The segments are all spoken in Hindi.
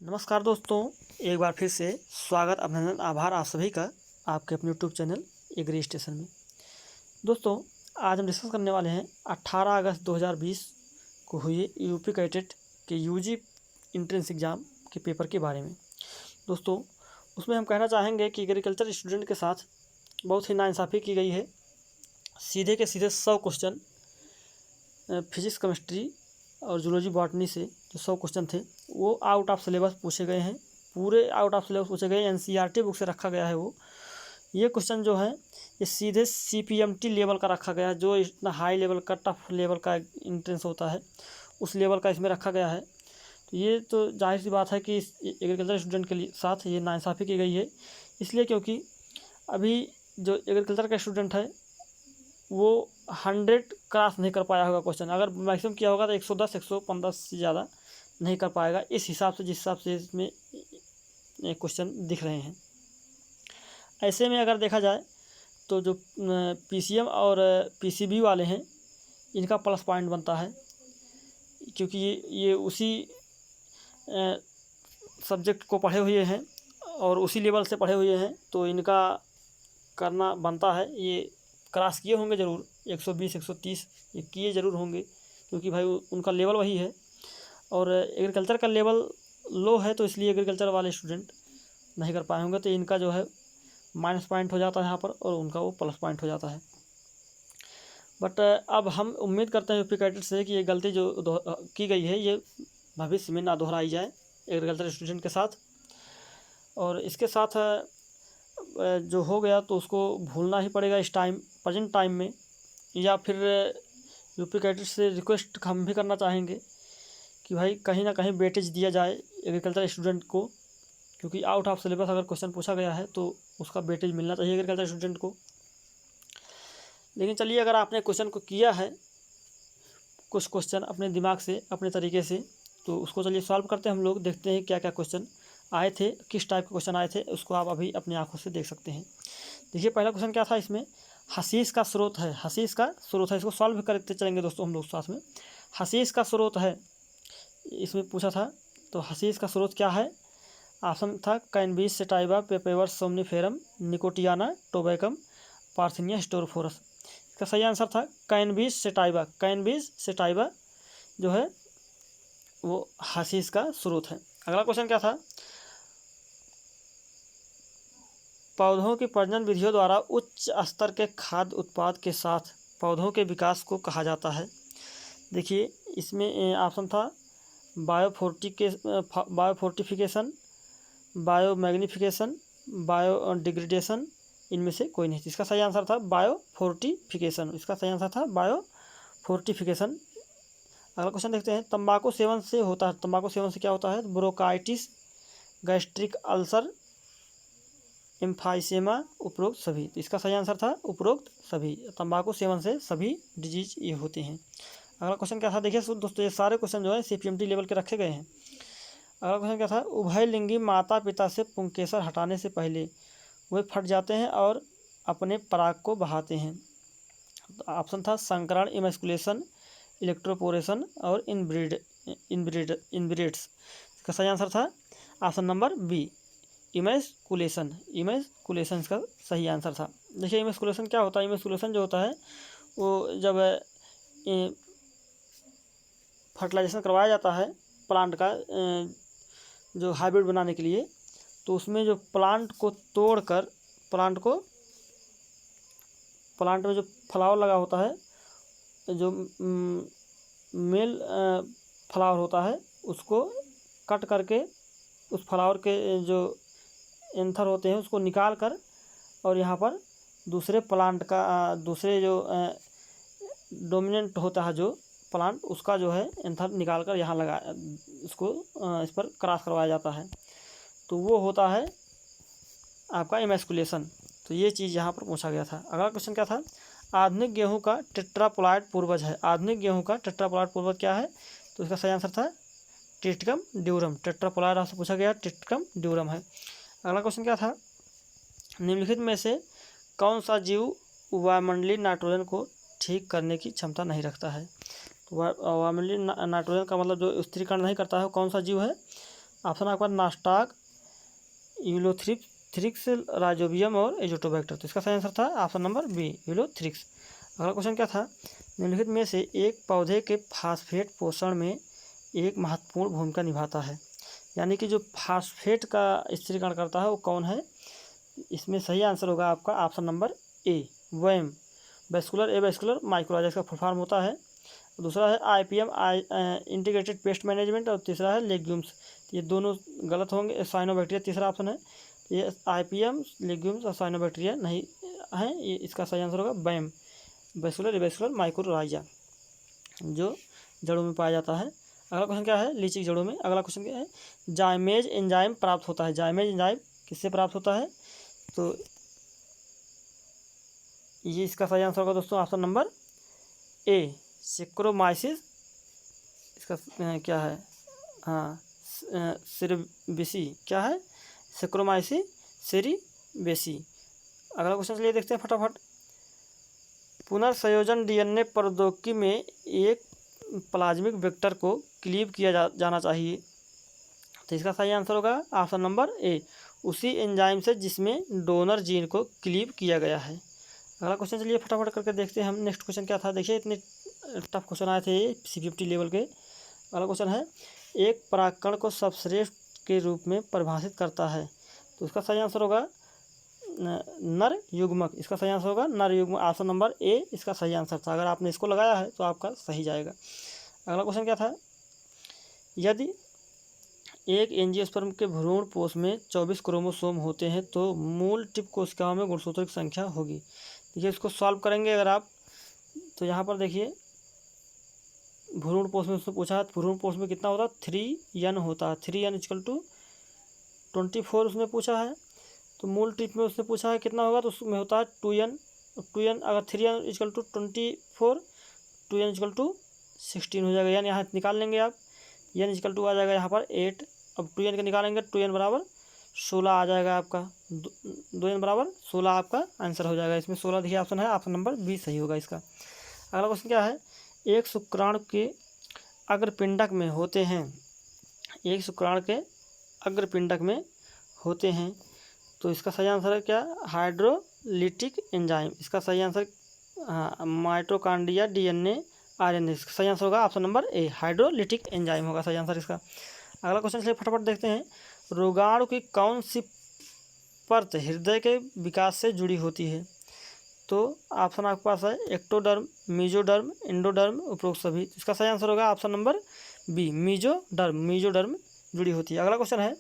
नमस्कार दोस्तों, एक बार फिर से स्वागत, अभिनंदन, आभार आप सभी का आपके अपने यूट्यूब चैनल एग्री स्टेशन में। दोस्तों, आज हम डिस्कस करने वाले हैं 18 अगस्त 2020 को हुए यूपी कैडेट के यूजी एंट्रेंस एग्ज़ाम के पेपर के बारे में। दोस्तों, उसमें हम कहना चाहेंगे कि एग्रीकल्चर स्टूडेंट के साथ बहुत ही नाइंसाफ़ी की गई है। सीधे के सीधे 100 क्वेश्चन फिजिक्स, केमिस्ट्री और जूलॉजी, बॉटनी से जो 100 क्वेश्चन थे वो आउट ऑफ सिलेबस पूछे गए हैं। पूरे आउट ऑफ सिलेबस पूछे गए, एनसीईआरटी बुक से रखा गया है वो। ये क्वेश्चन जो है ये सीधे सीपीएमटी लेवल का रखा गया है, जो इतना हाई लेवल का, टफ लेवल का एंट्रेंस होता है उस लेवल का इसमें रखा गया है। तो ये तो जाहिर सी बात है कि एग्रीकल्चर स्टूडेंट के साथ ये नाइंसाफ़ी की गई है, इसलिए क्योंकि अभी जो एग्रीकल्चर का स्टूडेंट है वो 100 क्रॉस नहीं कर पाया होगा क्वेश्चन। अगर मैक्सिमम किया होगा तो 110 115 से ज़्यादा नहीं कर पाएगा, इस हिसाब से, जिस हिसाब से इसमें क्वेश्चन दिख रहे हैं। ऐसे में अगर देखा जाए तो जो पीसीएम और पीसीबी वाले हैं इनका प्लस पॉइंट बनता है, क्योंकि ये उसी सब्जेक्ट को पढ़े हुए हैं और उसी लेवल से पढ़े हुए हैं, तो इनका करना बनता है। ये क्रॉस किए होंगे ज़रूर, 120 130 ये किए ज़रूर होंगे, क्योंकि भाई उनका लेवल वही है। और एग्रीकल्चर का लेवल लो है, तो इसलिए एग्रीकल्चर वाले स्टूडेंट नहीं कर पाए होंगे, तो इनका जो है माइनस पॉइंट हो जाता है यहाँ पर, और उनका वो प्लस पॉइंट हो जाता है। बट अब हम उम्मीद करते हैं यूपी कैडेट से कि ये गलती जो की गई है ये भविष्य में ना दोहराई जाए एग्रीकल्चर स्टूडेंट के साथ। और इसके साथ जो हो गया तो उसको भूलना ही पड़ेगा इस टाइम, प्रेजेंट टाइम में। या फिर यूपी कैडेट से रिक्वेस्ट हम भी करना चाहेंगे कि भाई कहीं ना कहीं वेटेज दिया जाए एग्रीकल्चर स्टूडेंट को, क्योंकि आउट ऑफ सिलेबस अगर क्वेश्चन पूछा गया है तो उसका वेटेज मिलना चाहिए एग्रीकल्चर स्टूडेंट को। लेकिन चलिए, अगर आपने क्वेश्चन को किया है कुछ क्वेश्चन अपने दिमाग से, अपने तरीके से, तो उसको चलिए सॉल्व करते हैं हम लोग। देखते हैं क्या क्या क्वेश्चन आए थे, किस टाइप के क्वेश्चन आए थे, उसको आप अभी अपनी आंखों से देख सकते हैं। देखिए, पहला क्वेश्चन क्या था इसमें, हशीश का स्रोत है, हशीश का स्रोत है। इसको सॉल्व करते चलेंगे दोस्तों हम लोग साथ में। हशीश का स्रोत है इसमें पूछा था, तो हशीश का स्रोत क्या है? ऑप्शन था cannabis sativa, papaver somniferum, nicotiana, tabacum, parthenium hysterophorus. इसका सही आंसर था कैनबिस सेटाइवा। कैनबिस सेटाइवा जो है वो हशीश का स्रोत है। अगला क्वेश्चन क्या था, पौधों की प्रजनन विधियों द्वारा उच्च स्तर के खाद्य उत्पाद के साथ पौधों के विकास को कहा जाता है। देखिए, इसमें ऑप्शन था बायोफोर्टिफिकेशन, बायोमैग्निफिकेशन, बायोडिग्रेडेशन, इनमें से कोई नहीं। इसका सही आंसर था बायोफोर्टिफिकेशन। इसका सही आंसर था बायोफोर्टिफिकेशन। अगला क्वेश्चन देखते हैं, तंबाकू सेवन से होता है, तंबाकू सेवन से क्या होता है? ब्रोंकाइटिस, गैस्ट्रिक अल्सर, एम्फाइसेमा, उपरोक्त सभी। तो इसका सही आंसर था उपरोक्त सभी। तंबाकू सेवन से सभी डिजीज ये होते हैं। अगला क्वेश्चन क्या था, देखिए दोस्तों, ये सारे क्वेश्चन जो है सीपीएमटी लेवल के रखे गए हैं। अगला क्वेश्चन क्या था, उभयलिंगी माता पिता से पुंकेसर हटाने से पहले वे फट जाते हैं और अपने पराग को बहाते हैं। तो ऑप्शन था संकरण, इमैस्कुलेशन, इलेक्ट्रोपोरेशन और इनब्रीड्स। इसका सही आंसर था option number B, emasculation. Emasculation इसका सही आंसर था। देखिए, इमैस्कुलेशन क्या होता है? इमैस्कुलेशन जो होता है वो जब फर्टिलाइजेशन करवाया जाता है प्लांट का जो हाइब्रिड बनाने के लिए, तो उसमें जो प्लांट को तोड़कर प्लांट में जो फ्लावर लगा होता है, जो मेल फ्लावर होता है, उसको कट करके उस फ्लावर के जो एंथर होते हैं उसको निकाल कर, और यहाँ पर दूसरे प्लांट का दूसरे जो डोमिनेंट होता है जो प्लांट, उसका जो है एंथर निकाल कर यहाँ लगा, इसको इस पर क्रॉस करवाया जाता है, तो वो होता है आपका इमैस्कुलेशन। तो ये चीज़ यहाँ पर पूछा गया था। अगला क्वेश्चन क्या था, आधुनिक गेहूं का टेट्राप्लॉइड पूर्वज है। आधुनिक गेहूं का टेट्राप्लॉइड पूर्वज क्या है? तो इसका सही आंसर था टिट्रिकम ड्यूरम। टेट्राप्लॉइड आपसे पूछा गया, टिट्रिकम ड्यूरम है। अगला क्वेश्चन क्या था, निम्नलिखित में से कौन सा जीव वायुमंडलीय नाइट्रोजन को ठीक करने की क्षमता नहीं रखता है? तो वायुमंडलीय नाइट्रोजन का मतलब जो स्थिरीकरण नहीं करता है, कौन सा जीव है? ऑप्शन आपका नास्टाक, यूलोथ्रिक्स, राइजोबियम और एजोटोबैक्टर। तो इसका सही आंसर था ऑप्शन नंबर बी, यूलोथ्रिक्स। अगला क्वेश्चन क्या था, निम्नलिखित में से एक पौधे के फास्फेट पोषण में एक महत्वपूर्ण भूमिका निभाता है। यानी कि जो फास्फेट का स्थिरीकरण करता है वो कौन है। इसमें सही आंसर होगा आपका option number A, VAM, vesicular arbuscular mycorrhiza इसका फुल फॉर्म होता है। दूसरा है IPM, इंटीग्रेटेड पेस्ट मैनेजमेंट, और तीसरा है लेग्यूम्स। ये दोनों गलत होंगे, साइनोबैक्टीरिया तीसरा ऑप्शन है। ये IPM, लेग्यूम्स और साइनोबैक्टीरिया नहीं है। ये इसका सही आंसर होगा बैम, वेस्कुलर एवेस्कुलर माइक्रोराइजा, जो जड़ों में पाया जाता है। अगला क्वेश्चन क्या है, लीची की जड़ों में। अगला क्वेश्चन क्या है, जाइमेज एंजाइम प्राप्त होता है। जाइमेज एंजाइम किससे प्राप्त होता है, तो ये इसका सही आंसर होगा दोस्तों ऑप्शन नंबर ए, सेक्रोमाइसिस। इसका क्या है, हाँ सेरेबेसी, क्या है, सेक्रोमाइसिस सेरेबेसी। अगला क्वेश्चन चलिए देखते हैं फटाफट। पुनर्संयोजन DNA प्रौद्योगिकी में एक प्लाज्मिक वेक्टर को क्लीव किया जाना चाहिए। तो इसका सही आंसर होगा ऑप्शन नंबर ए, उसी एंजाइम से जिसमें डोनर जीन को क्लीव किया गया है। अगला क्वेश्चन चलिए फटाफट करके देखते हैं हम। नेक्स्ट क्वेश्चन क्या था, देखिए इतने टफ क्वेश्चन आए थे ये C50 लेवल के। अगला क्वेश्चन है, एक परागकण को सबश्रेष्ठ के रूप में परिभाषित करता है। तो इसका सही आंसर होगा नर युग्मक। इसका सही आंसर होगा नर युग्मक, ऑप्शन नंबर ए इसका सही आंसर था। अगर आपने इसको लगाया है तो आपका सही जाएगा। अगला क्वेश्चन क्या था, यदि एक एंजियोस्पर्म के भ्रूण पोष में 24 क्रोमोसोम होते हैं तो मूल टिप कोशिकाओं में गुणसूत्रों की संख्या होगी। देखिए इसको सॉल्व करेंगे अगर आप, तो यहाँ पर देखिए भ्रूण पोष में उसने पूछा है, भ्रूण पोष में कितना होता है, 3n होता है। 3n = 24 उसने पूछा है। तो मूल टिप में उसने पूछा है कितना होगा, तो उसमें होता है 2n। 2n अगर 3n = 24, 2n = 16 हो जाएगा। यानी यहाँ निकाल लेंगे आप, n = आ जाएगा यहाँ पर 8। अब 2n का निकालेंगे, 2n = 16 आ जाएगा आपका। 2n = 16 आपका आंसर हो जाएगा। इसमें 16 देखिए ऑप्शन है, ऑप्शन नंबर बी सही होगा इसका। अगला क्वेश्चन क्या है, एक शुक्राणु के अग्रपिंडक में होते हैं। एक शुक्राणु के अग्रपिंडक में होते हैं, तो इसका सही आंसर है क्या, हाइड्रोलिटिक एंजाइम। इसका सही आंसर हाँ माइटोकॉन्ड्रिया, DNA, RNA। इसका सही आंसर होगा ऑप्शन नंबर ए, हाइड्रोलिटिक एंजाइम होगा सही आंसर इसका। अगला क्वेश्चन चलिए फटाफट देखते हैं। रोगाणु की कौन सी परत हृदय के विकास से जुड़ी होती है। तो ऑप्शन आपके पास है एक्टोडर्म, मीजोडर्म, एंडोडर्म, उपरोक्त सभी। इसका सही आंसर होगा option number B, mesoderm. Mesoderm जुड़ी होती है। अगला क्वेश्चन है,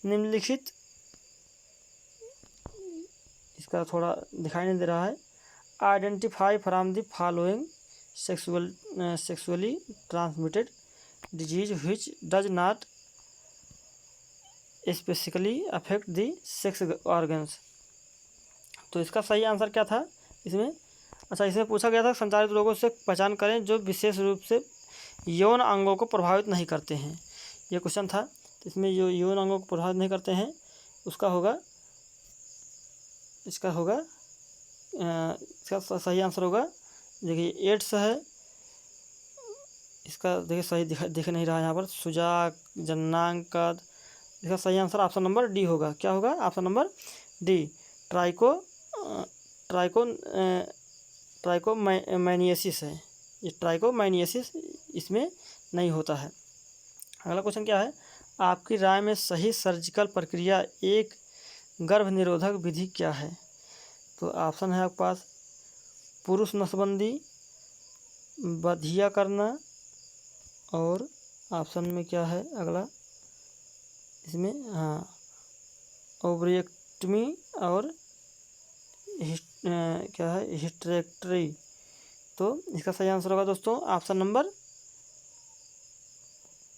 निम्नलिखित, इसका थोड़ा दिखाई नहीं दे रहा है, identify from the following sexually transmitted disease which does not specifically affect the sex organs. तो इसका सही आंसर क्या था इसमें, अच्छा इसमें पूछा गया था संचारित रोगों से पहचान करें जो विशेष रूप से यौन अंगों को प्रभावित नहीं करते हैं। ये क्वेश्चन था। तो इसमें जो यौन अंगों को प्रभावित नहीं करते हैं उसका होगा, इसका होगा इसका सही आंसर होगा, देखिए एड्स है। इसका देखिए सही दिख नहीं रहा यहाँ पर, सुजाक, जननांग। इसका सही आंसर ऑप्शन नंबर डी होगा। क्या होगा, ऑप्शन नंबर डी, ट्राइकोमैनियसिस है। ये ट्राइकोमैनियसिस इसमें नहीं होता है। अगला क्वेश्चन क्या है, आपकी राय में सही सर्जिकल प्रक्रिया एक गर्भ निरोधक विधि क्या है। तो ऑप्शन है आपके पास पुरुष नसबंदी, बधिया करना, और ऑप्शन में क्या है अगला, इसमें हाँ ओवरिएक्टमी और क्या है हिस्टेरेक्टरी। तो इसका सही आंसर होगा दोस्तों ऑप्शन नंबर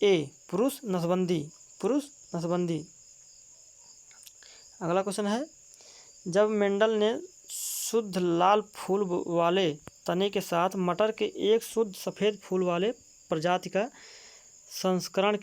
ए, पुरुष नसबंदी, पुरुष नसबंदी। अगला क्वेश्चन है, जब मेंडल ने शुद्ध लाल फूल वाले तने के साथ मटर के एक शुद्ध सफ़ेद फूल वाले प्रजाति का संकरण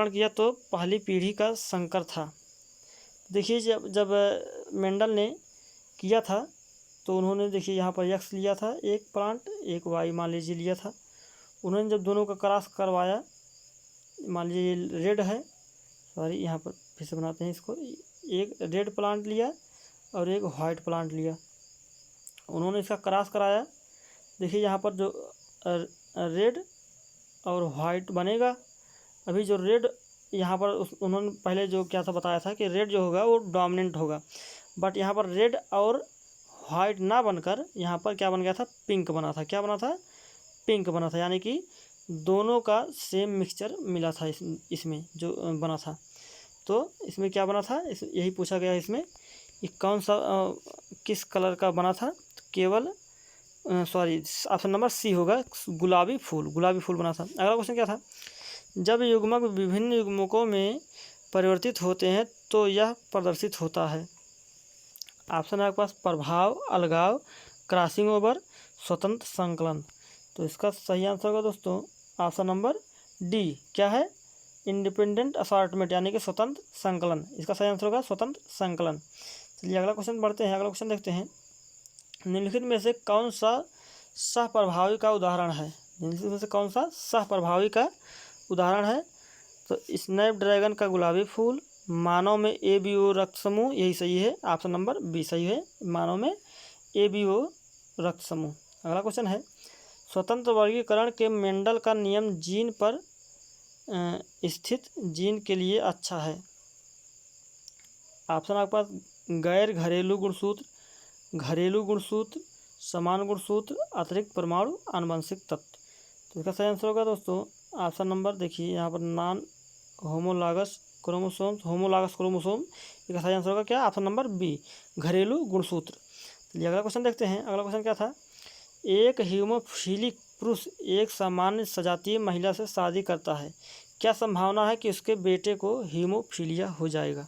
किया तो पहली पीढ़ी का संकर था। देखिए जब मेंडल ने किया था तो उन्होंने देखिए यहाँ पर X लिया था एक प्लांट, एक Y मान लीजिए लिया था। उन्होंने जब दोनों का क्रॉस करवाया मान लीजिए ये रेड है, सॉरी यहाँ पर फिर से बनाते हैं इसको। एक रेड प्लांट लिया और एक वाइट प्लांट लिया, उन्होंने इसका क्रॉस कराया। देखिए यहाँ पर जो रेड और वाइट बनेगा। अभी जो रेड यहाँ पर उन्होंने पहले जो क्या था बताया था कि रेड जो होगा वो डोमिनेंट होगा, बट यहाँ पर रेड और वाइट ना बनकर यहाँ पर क्या बन गया था, पिंक बना था। क्या बना था, पिंक बना था, यानी कि दोनों का सेम मिक्सचर मिला था इसमें जो बना था। तो इसमें क्या बना था, यही पूछा गया है इसमें कि कौन सा किस कलर का बना था। तो केवल सॉरी ऑप्शन नंबर सी होगा, गुलाबी फूल बना था। अगला क्वेश्चन क्या था, जब युग्मक विभिन्न युग्मकों में परिवर्तित होते हैं तो यह प्रदर्शित होता है। ऑप्शन है आपके पास प्रभाव, अलगाव, क्रॉसिंग ओवर, स्वतंत्र संकलन। तो इसका सही आंसर होगा दोस्तों ऑप्शन नंबर डी। क्या है, इंडिपेंडेंट असॉर्टमेंट, यानी कि स्वतंत्र संकलन। इसका सही आंसर होगा स्वतंत्र संकलन। चलिए अगला क्वेश्चन बढ़ते हैं। अगला क्वेश्चन देखते हैं, निम्नलिखित में से कौन सा सहप्रभावी का उदाहरण है। निम्नलिखित में से कौन सा सहप्रभावी का उदाहरण है। तो स्नैपड्रैगन का गुलाबी फूल, मानव में ABO रक्त समूह, यही सही है, ऑप्शन नंबर बी सही है, मानव में ABO रक्त समूह। अगला क्वेश्चन है, स्वतंत्र वर्गीकरण के मेंडल का नियम जीन पर स्थित जीन के लिए अच्छा है। ऑप्शन आपके पास गैर घरेलू गुणसूत्र, घरेलू गुणसूत्र, समान गुणसूत्र, अतिरिक्त परमाणु, आनुवंशिक तत्व। तो इसका सही आंसर होगा दोस्तों ऑप्शन नंबर, देखिए यहाँ पर नॉन होमोलॉगस क्रोमोसोम। इसका सही आंसर होगा क्या, ऑप्शन नंबर बी, घरेलू गुणसूत्र। चलिए अगला क्वेश्चन देखते हैं। अगला क्वेश्चन क्या था, एक हीमोफिलिक पुरुष एक सामान्य सजातीय महिला से शादी करता है, क्या संभावना है कि उसके बेटे को हीमोफीलिया हो जाएगा।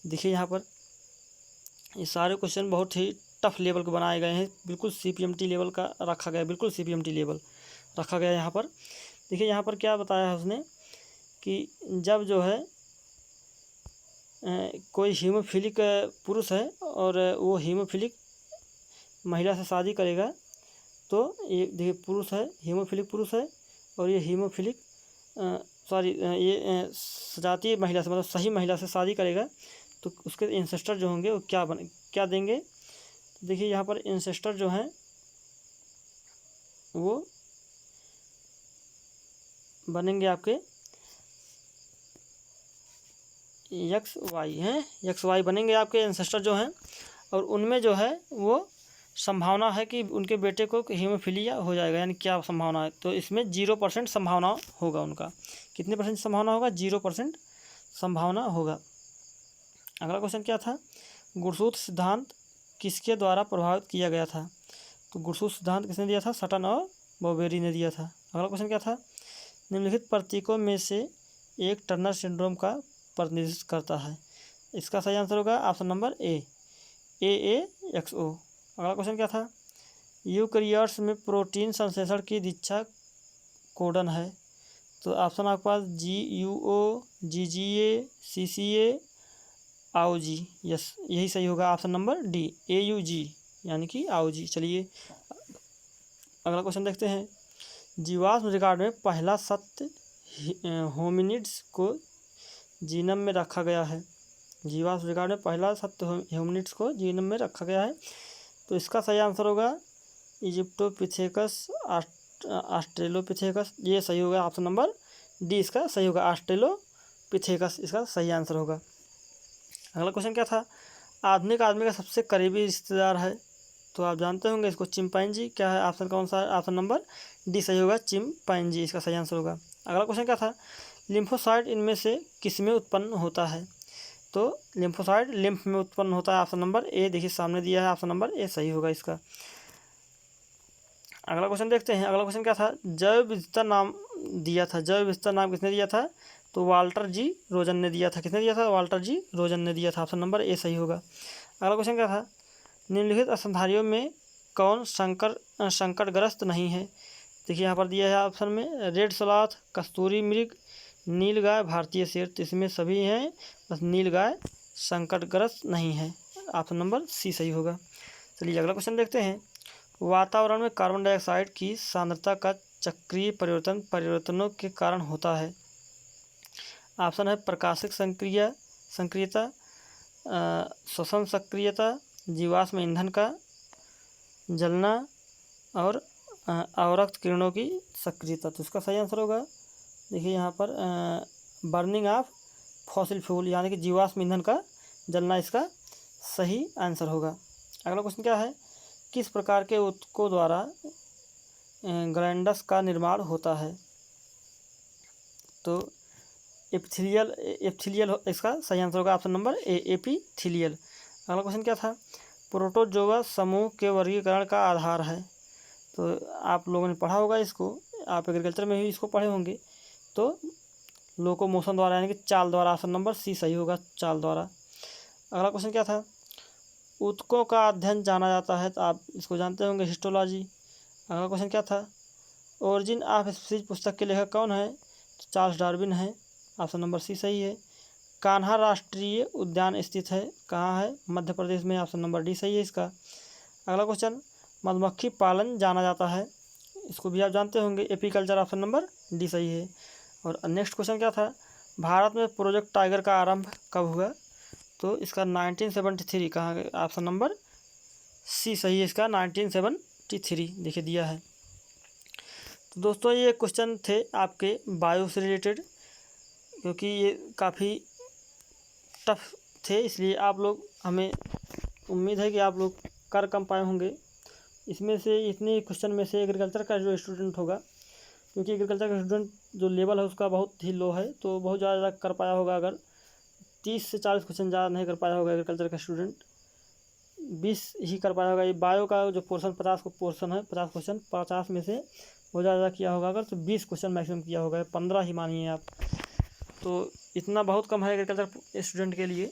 देखिए यहाँ पर ये सारे क्वेश्चन बहुत ही टफ लेवल के बनाए गए हैं, बिल्कुल CPMT लेवल का रखा गया, बिल्कुल CPMT लेवल रखा गया यहाँ पर। देखिए यहाँ पर क्या बताया है उसने कि जब जो है कोई हीमोफिलिक पुरुष है और वो हीमोफिलिक महिला से शादी करेगा, तो ये देखिए पुरुष है, हीमोफिलिक पुरुष है, और ये हीमोफिलिक ये सजातीय महिला से, मतलब सही महिला से शादी करेगा, तो उसके इंसेस्टर जो होंगे वो क्या देंगे। तो देखिए यहाँ पर इंसेस्टर जो हैं वो बनेंगे आपके XY बनेंगे आपके इंसेस्टर जो हैं, और उनमें जो है वो संभावना है कि उनके बेटे को हीमोफीलिया हो जाएगा। यानी क्या संभावना है, तो इसमें 0% संभावना होगा उनका। कितने परसेंट संभावना होगा, 0% संभावना होगा। अगला क्वेश्चन क्या था, गुणसूत्र सिद्धांत किसके द्वारा प्रभावित किया गया था। तो गुणसूत्र सिद्धांत किसने दिया था, सटन और बॉबेरी ने दिया था। अगला क्वेश्चन क्या था, निम्नलिखित प्रतीकों में से एक टर्नर सिंड्रोम का प्रतिनिधित्व करता है। इसका सही आंसर होगा ऑप्शन नंबर ए, AAXO। अगला क्वेश्चन क्या था, यूकैरियोट्स में प्रोटीन संश्लेषण की दीक्षा कोडन है। तो ऑप्शन आपके पास GUO, GGA, CCA, AUG। Yes, यही सही होगा ऑप्शन नंबर डी, AUG, यानी कि AUG। चलिए अगला क्वेश्चन देखते हैं, जीवाश्म रिकॉर्ड में पहला सत्य होमिनिड्स को जीनम में रखा गया है। जीवाश्म रिकॉर्ड में पहला सत्य होमिनिड्स को जीनम में रखा गया है। तो इसका सही आंसर होगा इजिप्टोपिथेकस, ऑस्ट्रेलोपिथेकस। ये सही होगा ऑप्शन नंबर डी, इसका सही होगा ऑस्ट्रेलोपिथेकस, इसका सही आंसर होगा। अगला क्वेश्चन क्या था, आधुनिक आदमी का सबसे करीबी रिश्तेदार है। तो आप जानते होंगे इसको, चिंपैंजी। क्या है ऑप्शन, कौन सा है, ऑप्शन नंबर डी सही होगा, चिंपैंजी, इसका सही आंसर होगा। अगला क्वेश्चन क्या था, लिम्फोसाइट इनमें से किसमें उत्पन्न होता है। तो लिम्फोसाइट लिम्फ में उत्पन्न होता है, ऑप्शन नंबर ए, देखिए सामने दिया है, ऑप्शन नंबर ए सही होगा इसका। अगला क्वेश्चन देखते हैं। अगला क्वेश्चन क्या था, जैव विविधता नाम दिया था, जैव विविधता नाम किसने दिया था। तो वाल्टर जी रोजन ने दिया था। किसने दिया था, वाल्टर जी रोजन ने दिया था, ऑप्शन नंबर ए सही होगा। अगला क्वेश्चन क्या था, निम्नलिखित स्तनधारियों में कौन संकटग्रस्त नहीं है। देखिए यहाँ पर दिया है ऑप्शन में, रेड स्लॉथ, कस्तूरी मृग, नीलगाय, भारतीय शेर। तो इसमें सभी हैं, बस नीलगाय संकटग्रस्त नहीं है, ऑप्शन नंबर सी सही होगा। चलिए अगला क्वेश्चन देखते हैं, वातावरण में कार्बन डाइऑक्साइड की सांद्रता का चक्रीय परिवर्तनों के कारण होता है। ऑप्शन है प्रकाशिक सक्रियता, श्वसन सक्रियता, जीवाश्म ईंधन का जलना और अवरक्त किरणों की सक्रियता। तो इसका सही आंसर होगा, देखिए यहाँ पर बर्निंग ऑफ फॉसिल फ्यूल यानी कि जीवाश्म ईंधन का जलना इसका सही आंसर होगा। अगला क्वेश्चन क्या है, किस प्रकार के ऊतकों द्वारा ग्लैंडस का निर्माण होता है? तो एपिथेलियल इसका सही आंसर होगा, ऑप्शन नंबर ए, एपिथेलियल। अगला क्वेश्चन क्या था, प्रोटोजोआ समूह के वर्गीकरण का आधार है? तो आप लोगों ने पढ़ा होगा इसको, आप एग्रीकल्चर में भी इसको पढ़े होंगे। तो लोकोमोशन द्वारा यानी कि चाल द्वारा, ऑप्शन नंबर सी सही होगा, चाल द्वारा। अगला क्वेश्चन क्या था, ऊतकों का अध्ययन जाना जाता है, तो आप इसको जानते होंगे, हिस्टोलॉजी। अगला क्वेश्चन क्या था, ओरिजिन ऑफ स्पीसीज पुस्तक के लेखक कौन है? तो चार्ल्स डार्विन है, ऑप्शन नंबर सी सही है। कान्हा राष्ट्रीय उद्यान स्थित है कहाँ है? मध्य प्रदेश में, ऑप्शन नंबर डी सही है इसका। अगला क्वेश्चन, मधुमक्खी पालन जाना जाता है, इसको भी आप जानते होंगे, एपीकल्चर, ऑप्शन नंबर डी सही है। और नेक्स्ट क्वेश्चन क्या था, भारत में प्रोजेक्ट टाइगर का आरंभ कब हुआ? तो इसका 1973 कहाँ गया? ऑप्शन नंबर सी सही है इसका, 1973 देखिए दिया है। तो दोस्तों ये क्वेश्चन थे आपके बायो से रिलेटेड, क्योंकि ये काफ़ी टफ थे, इसलिए आप लोग, हमें उम्मीद है कि आप लोग कर कम पाए होंगे। इसमें से इतने क्वेश्चन में से एग्रीकल्चर का जो स्टूडेंट होगा, क्योंकि एग्रीकल्चर का स्टूडेंट जो लेवल है उसका बहुत ही लो है, तो बहुत ज़्यादा कर पाया होगा। अगर 30 से 40 क्वेश्चन ज़्यादा नहीं कर पाया होगा एग्रीकल्चर का स्टूडेंट, 20 ही कर पाया होगा। ये बायो का जो पोर्शन 50 पोर्शन है, 50 क्वेश्चन, 50 में से बहुत ज़्यादा किया होगा अगर, तो 20 क्वेश्चन मैक्सिमम किया होगा, 15 ही मानिए आप। तो इतना बहुत कम है एग्रीकल्चर स्टूडेंट के लिए।